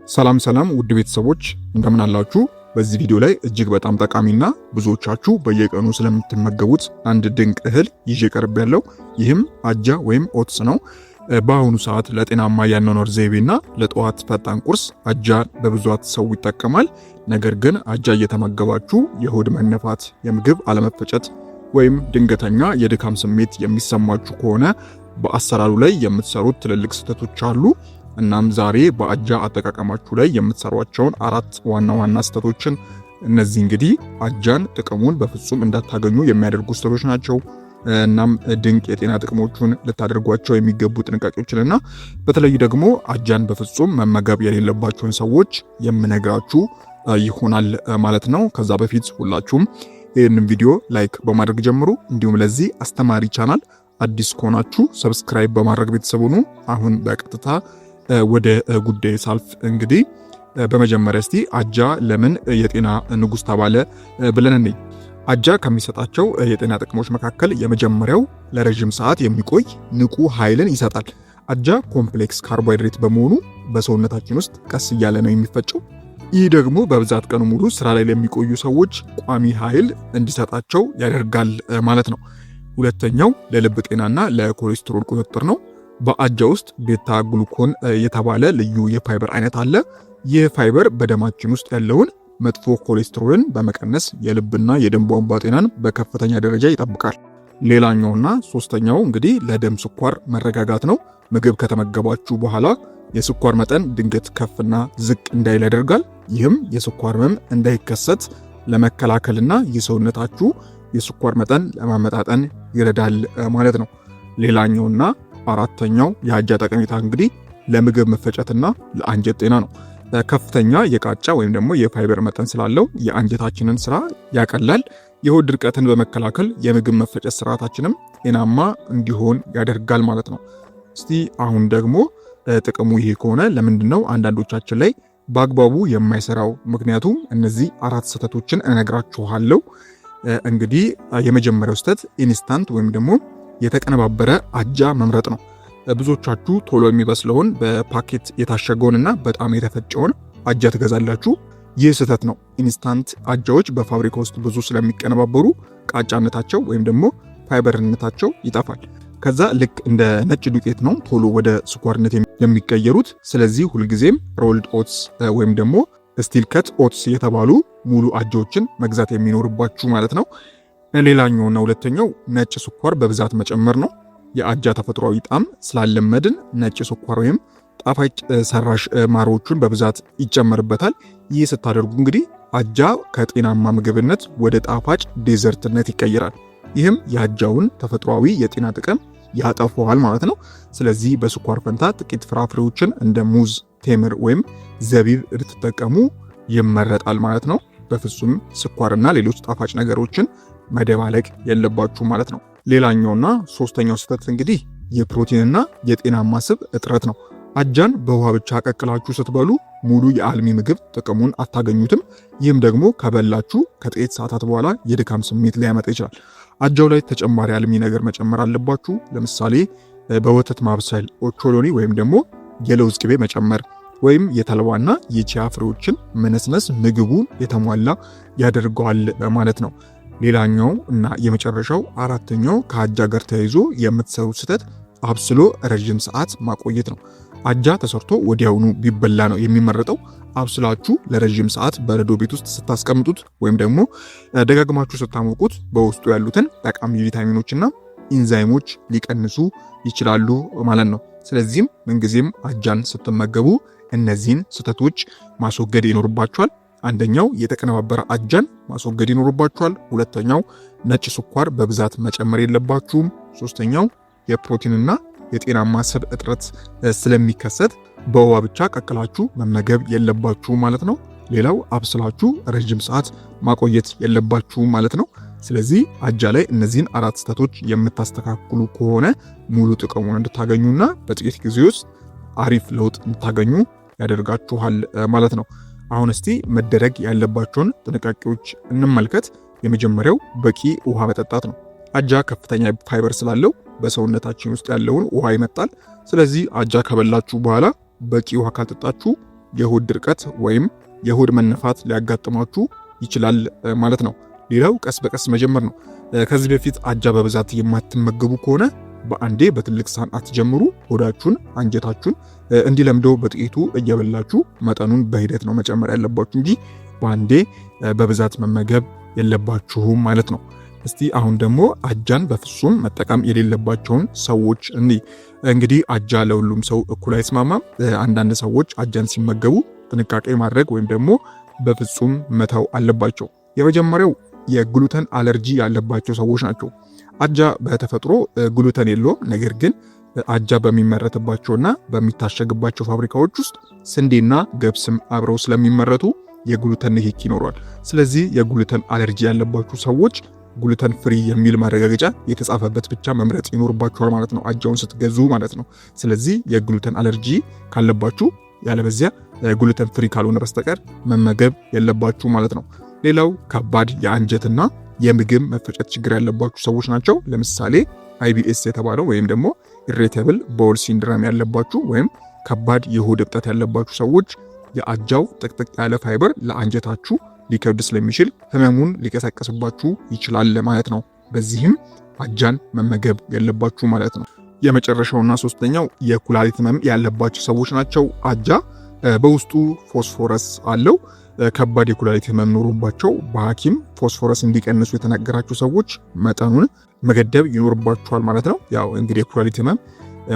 ሰላም ውድ ቤተሰቦች እንደምን አላችሁ? በዚህ ቪዲዮ ላይ እጅግ በጣም ጠቃሚና ብዙዎቻችሁ በየቀኑ ስለምትመገቡት አንድ ድንቅ እህል ይዤ ቀርቤያለሁ። ይህም አጃ ወይም ኦትስ ነው። በአሁኑ ሰዓት ለጤናማ የአኗኗር ዘይቤና ለጠዋት ፈጣን ቁርስ አጃ በብዛት ሰው ይጠቀማል። ነገር ግን አጃ እየተመገባችሁ የሆድ መነፋት፣ የምግብ አለመፈጨት ወይም ድንገተኛ የድካም ስሜት የሚሰማችሁ ከሆነ በአሰራሩ ላይ የምትሰሩት ትልልቅ ስህተቶች አሉ። እናም ዛሬ በአጃ አጠቃቀማችሁ ላይ የምትሰሯቸውን 4 ዋና ስህተቶችን እነዚህ እንግዲህ አጃን ጥቅሙን በፍጹም እንዳታገኙ የሚያደርጉ ስህተቶች ናቸው። እናም ድንቅ የጤና ጥቅሞቹን ልታደርጓቸው የሚገቡ ጥንቃቄዎችንና በተለይ ደግሞ አጃን በፍጹም መመገብ የሌለባቸውን ሰዎች የምነግራችሁ ይሆናል ማለት ነው። ከዛ በፊት ሁላችሁም ይህንን ቪዲዮ ላይክ በማድረግ ጀምሩ። እንዲሁም ለዚህ አስተማሪ ቻናል አዲስ ከሆናችሁ ሰብስክራይብ በማድረግ ቤተሰብ ሁኑ። አሁን በቀጥታ ወደ ጉዳይ ሳልፍ እንግዲህ በመጀመሪያ እስቲ አጃ ለምን የጤና ንጉስ ተባለ ብለን እንይ። አጃ ከሚሰጣቸው የጤና ጥቅሞች መካከል የመጀመሪያው ለረጅም ሰዓት የሚቆይ ንቁ ኃይልን ይሰጣል። አጃ ኮምፕሌክስ ካርቦሃይድሬት በመሆኑ በሰውነታችን ውስጥ ቀስ እያለ ነው የሚፈጨው። ይህ ደግሞ በብዛት ቀኑ ሙሉ ስራ ላይ ለሚቆዩ ሰዎች ቋሚ ኃይል እንዲሰጣቸው ያደርጋል ማለት ነው። ሁለተኛው ለልብ ጤናና ለኮሌስትሮል ቁጥጥር ነው። በአጃ ውስጥ ቤታ ግሉኮን የተባለ ልዩ የፋይበር አይነት አለ። ይህ ፋይበር በደማችን ውስጥ ያለውን መጥፎ ኮሌስትሮልን በመቀነስ የልብና የደም ቧንቧ ጤናን በከፍተኛ ደረጃ ይጠብቃል። ሌላኛውና ሶስተኛው እንግዲህ ለደም ስኳር መረጋጋት ነው። ምግብ ከተመገባችሁ በኋላ የስኳር መጠን ድንገት ከፍና ዝቅ እንዳይል ያደርጋል። ይህም የስኳር ህመም እንዳይከሰት ለመከላከልና የሰውነታችሁ የስኳር መጠን ለማመጣጠን ይረዳል ማለት ነው። ሌላኛውና አራተኛው የአጃ ጠቀሜታ እንግዲህ ለምግብ መፈጨትና ለአንጀት ጤና ነው። ከፍተኛ የቃጫ ወይም ደግሞ የፋይበር መጠን ስላለው የአንጀታችንን ስራ ያቀላል። የሆድ ድርቀትን በመከላከል የምግብ መፈጨት ስርዓታችንም ጤናማ እንዲሆን ያደርጋል ማለት ነው። እስቲ አሁን ደግሞ ጥቅሙ ይሄ ከሆነ ለምንድነው አንዳንዶቻችን ላይ በአግባቡ የማይሰራው? ምክንያቱም እነዚህ 4 ስህተቶችን እነግራችኋለሁ። እንግዲህ የመጀመሪያው ስህተት ኢንስታንት ወይም ደግሞ የተቀነባበረ አጃ መምረጥ ነው። ብዙዎቻችሁ ቶሎ የሚበስለውን በፓኬት የታሸገውንና በጣም የተፈጨውን አጃ ትገዛላችሁ። ይህ ስህተት ነው። ኢንስታንት አጃዎች በፋብሪካ ውስጥ ብዙ ስለሚቀነባበሩ ቃጫነታቸው ወይም ደግሞ ፋይበርነታቸው ይጠፋል። ከዛ ልክ እንደ ነጭ ዱቄት ነው ቶሎ ወደ ስኳርነት የሚቀየሩት። ስለዚህ ሁልጊዜም ሮልድ ኦትስ ወይም ደግሞ ስቲል ከት ኦትስ የተባሉ ሙሉ አጃዎችን መግዛት የሚኖርባችሁ ማለት ነው። ሌላኛውና ሁለተኛው ነጭ ስኳር በብዛት መጨመር ነው። የአጃ ተፈጥሯዊ ጣዕም ስላለመድን ነጭ ስኳር ወይም ጣፋጭ ሰራሽ ማሮቹን በብዛት ይጨመርበታል። ይህ ስታደርጉ እንግዲህ አጃ ከጤናማ ምግብነት ወደ ጣፋጭ ዴዘርትነት ይቀየራል። ይህም የአጃውን ተፈጥሯዊ የጤና ጥቅም ያጠፋዋል ማለት ነው። ስለዚህ በስኳር ፈንታ ጥቂት ፍራፍሬዎችን እንደ ሙዝ፣ ቴምር ወይም ዘቢብ ልትጠቀሙ ይመረጣል ማለት ነው። በፍጹም ስኳርና ሌሎች ጣፋጭ ነገሮችን መደባለቅ የለባችሁ ማለት ነው። ሌላኛውና ሶስተኛው ስህተት እንግዲህ የፕሮቲንና የጤናማ ስብ እጥረት ነው። አጃን በውሃ ብቻ ቀቅላችሁ ስትበሉ ሙሉ የአልሚ ምግብ ጥቅሙን አታገኙትም። ይህም ደግሞ ከበላችሁ ከጥቂት ሰዓታት በኋላ የድካም ስሜት ሊያመጣ ይችላል። አጃው ላይ ተጨማሪ አልሚ ነገር መጨመር አለባችሁ። ለምሳሌ በወተት ማብሰል ኦቾሎኒ ወይም ደግሞ የለውዝ ቅቤ መጨመር ወይም የተልባና የቺያ ፍሬዎችን መነስነስ ምግቡን የተሟላ ያደርገዋል ማለት ነው። ሌላኛው እና የመጨረሻው አራተኛው ከአጃ ጋር ተያይዞ የምትሰሩት ስህተት አብስሎ ረጅም ሰዓት ማቆየት ነው። አጃ ተሰርቶ ወዲያውኑ ቢበላ ነው የሚመረጠው። አብስላችሁ ለረጅም ሰዓት በረዶ ቤት ውስጥ ስታስቀምጡት ወይም ደግሞ ደጋግማችሁ ስታሞቁት በውስጡ ያሉትን ጠቃሚ ቪታሚኖችና ኢንዛይሞች ሊቀንሱ ይችላሉ ማለት ነው። ስለዚህም ምንጊዜም አጃን ስትመገቡ እነዚህን ስህተቶች ማስወገድ ይኖርባችኋል። አንደኛው የተቀነባበረ አጃን ማስወገድ ይኖርባችኋል። ሁለተኛው ነጭ ስኳር በብዛት መጨመር የለባችሁም። ሶስተኛው የፕሮቲንና የጤናማ ስብ እጥረት ስለሚከሰት በውሃ ብቻ ቀቅላችሁ መመገብ የለባችሁ ማለት ነው። ሌላው አብስላችሁ ረጅም ሰዓት ማቆየት የለባችሁ ማለት ነው። ስለዚህ አጃ ላይ እነዚህን 4 ስህተቶች የምታስተካክሉ ከሆነ ሙሉ ጥቅሙን እንድታገኙና በጥቂት ጊዜ ውስጥ አሪፍ ለውጥ እንድታገኙ ያደርጋችኋል ማለት ነው። አሁን እስቲ መደረግ ያለባቸውን ጥንቃቄዎች እንመልከት። የመጀመሪያው በቂ ውሃ መጠጣት ነው። አጃ ከፍተኛ ፋይበር ስላለው በሰውነታችን ውስጥ ያለውን ውሃ ይመጣል። ስለዚህ አጃ ከበላችሁ በኋላ በቂ ውሃ ካልጠጣችሁ የሆድ ድርቀት ወይም የሆድ መነፋት ሊያጋጥማችሁ ይችላል ማለት ነው። ሌላው ቀስ በቀስ መጀመር ነው። ከዚህ በፊት አጃ በብዛት የማትመገቡ ከሆነ በአንዴ በትልቅ ሳህን አትጀምሩ። ሆዳችሁን፣ አንጀታችሁን እንዲለምደው በጥቂቱ እየበላችሁ መጠኑን በሂደት ነው መጨመር ያለባችሁ እንጂ በአንዴ በብዛት መመገብ የለባችሁም ማለት ነው። እስቲ አሁን ደግሞ አጃን በፍጹም መጠቀም የሌለባቸውን ሰዎች እንግዲህ አጃ ለሁሉም ሰው እኩል አይስማማም። አንዳንድ ሰዎች አጃን ሲመገቡ ጥንቃቄ ማድረግ ወይም ደግሞ በፍጹም መተው አለባቸው። የመጀመሪያው የግሉተን አለርጂ ያለባቸው ሰዎች ናቸው። አጃ በተፈጥሮ ግሉተን የለውም። ነገር ግን አጃ በሚመረትባቸውና በሚታሸግባቸው ፋብሪካዎች ውስጥ ስንዴና ገብስም አብረው ስለሚመረቱ የግሉተን ንክኪ ይኖረዋል። ስለዚህ የግሉተን አለርጂ ያለባቸው ሰዎች ግሉተን ፍሪ የሚል ማረጋገጫ የተጻፈበት ብቻ መምረጥ ይኖርባችኋል ማለት ነው፣ አጃውን ስትገዙ ማለት ነው። ስለዚህ የግሉተን አለርጂ ካለባችሁ ያለበዚያ ግሉተን ፍሪ ካልሆነ በስተቀር መመገብ የለባችሁ ማለት ነው። ሌላው ከባድ የአንጀትና የምግብ መፈጨት ችግር ያለባችሁ ሰዎች ናቸው። ለምሳሌ IBS የተባለው ወይም ደግሞ ኢሪቴብል ቦል ሲንድሮም ያለባችሁ ወይም ከባድ የሆድ እብጠት ያለባችሁ ሰዎች የአጃው ጥቅጥቅ ያለ ፋይበር ለአንጀታችሁ ሊከብድ ስለሚችል ህመሙን ሊቀሰቀስባችሁ ይችላል ማለት ነው። በዚህም አጃን መመገብ የለባችሁ ማለት ነው። የመጨረሻውና ሶስተኛው የኩላሊት ህመም ያለባችሁ ሰዎች ናቸው። አጃ በውስጡ ፎስፎረስ አለው። ከባድ የኩላሊት ህመም ኖሮባቸው በሐኪም ፎስፎረስ እንዲቀንሱ የተነገራችሁ ሰዎች መጠኑን መገደብ ይኖርባችኋል ማለት ነው። ያው እንግዲህ የኩላሊት ህመም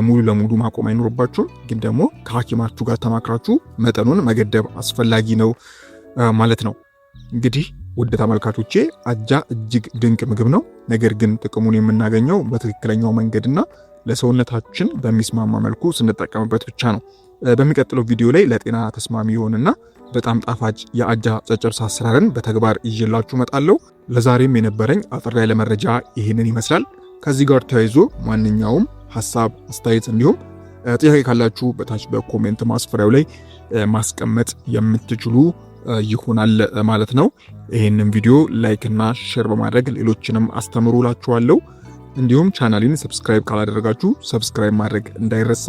ሙሉ ለሙሉ ማቆም አይኖርባችሁም፣ ግን ደግሞ ከሐኪማችሁ ጋር ተማክራችሁ መጠኑን መገደብ አስፈላጊ ነው ማለት ነው። እንግዲህ ውድ ተመልካቾቼ አጃ እጅግ ድንቅ ምግብ ነው። ነገር ግን ጥቅሙን የምናገኘው በትክክለኛው መንገድና ለሰውነታችን በሚስማማ መልኩ ስንጠቀምበት ብቻ ነው። በሚቀጥለው ቪዲዮ ላይ ለጤና ተስማሚ የሆነና በጣም ጣፋጭ የአጃ ጨጨብሳ አሰራርን በተግባር ይዤላችሁ እመጣለሁ። ለዛሬም የነበረኝ አጠር ያለ መረጃ ይህንን ይመስላል። ከዚህ ጋር ተያይዞ ማንኛውም ሐሳብ፣ አስተያየት እንዲሁም ጥያቄ ካላችሁ በታች በኮሜንት ማስፈሪያው ላይ ማስቀመጥ የምትችሉ ይሆናል ማለት ነው። ይህንን ቪዲዮ ላይክ እና ሼር በማድረግ ሌሎችንም አስተምሩላችኋለሁ። እንዲሁም ቻናሌን ሰብስክራይብ ካላደረጋችሁ ሰብስክራይብ ማድረግ እንዳይረሳ።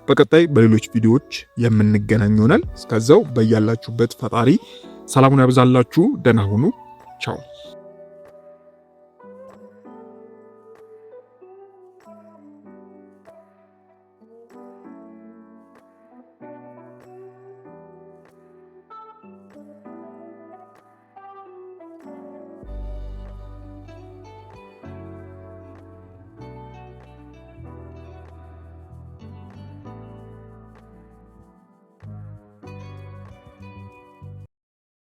በቀጣይ በሌሎች ቪዲዮዎች የምንገናኝ ይሆናል። እስከዛው በያላችሁበት ፈጣሪ ሰላሙን ያብዛላችሁ። ደህና ሁኑ። ቻው።